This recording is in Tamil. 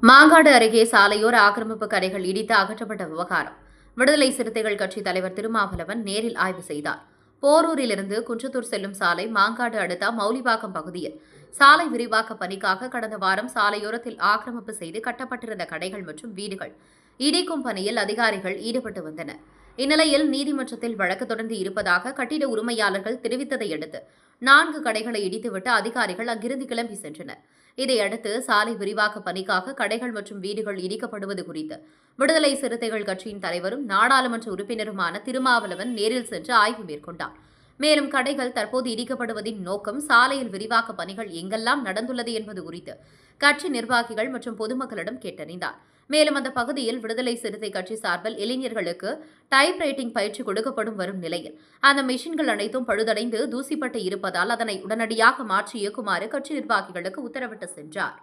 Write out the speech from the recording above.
மாங்காடு அருகே சாலையோர ஆக்கிரமிப்பு கடைகள் இடித்து அகற்றப்பட்ட விவகாரம். விடுதலை சிறுத்தைகள் கட்சி தலைவர் திருமாவளவன் நேரில் ஆய்வு செய்தார். போரூரிலிருந்து குன்றத்தூர் செல்லும் சாலை மாங்காடு அடுத்த மௌலிவாக்கம் பகுதியில் சாலை விரிவாக்க பணிக்காக கடந்த வாரம் சாலையோரத்தில் ஆக்கிரமிப்பு செய்து கட்டப்பட்டிருந்த கடைகள் மற்றும் வீடுகள் இடிக்கும் பணியில் அதிகாரிகள் ஈடுபட்டு வந்தனர். இந்நிலையில் நீதிமன்றத்தில் வழக்கு தொடர்ந்து இருப்பதாக கட்டிட உரிமையாளர்கள் தெரிவித்ததை அடுத்து 4 கடைகளை இடித்துவிட்டு அதிகாரிகள் அங்கிருந்து கிளம்பி சென்றனர். இதையடுத்து சாலை விரிவாக்க பணிக்காக கடைகள் மற்றும் வீடுகள் இடிக்கப்படுவது குறித்து விடுதலை சிறுத்தைகள் கட்சியின் தலைவரும் நாடாளுமன்ற உறுப்பினருமான திருமாவளவன் நேரில் சென்று ஆய்வு மேற்கொண்டார். மேலும் கடைகள் தற்போது இடிக்கப்படுவதின் நோக்கம், சாலையில் விரிவாக்க பணிகள் எங்கெல்லாம் நடந்துள்ளது என்பது குறித்து கட்சி நிர்வாகிகள் மற்றும் பொதுமக்களிடம் கேட்டறிந்தார். மேலும் அந்த பகுதியில் விடுதலை சிறுத்தை கட்சி சார்பில் இளைஞர்களுக்கு டைப் ரைட்டிங் பயிற்சி கொடுக்கப்படும் வரும் நிலையில் அந்த மிஷின்கள் அனைத்தும் பழுதடைந்து தூசிப்பட்டு இருப்பதால் அதனை உடனடியாக மாற்றி இயக்குமாறு கட்சி நிர்வாகிகளுக்கு உத்தரவிட்டு சென்றார்.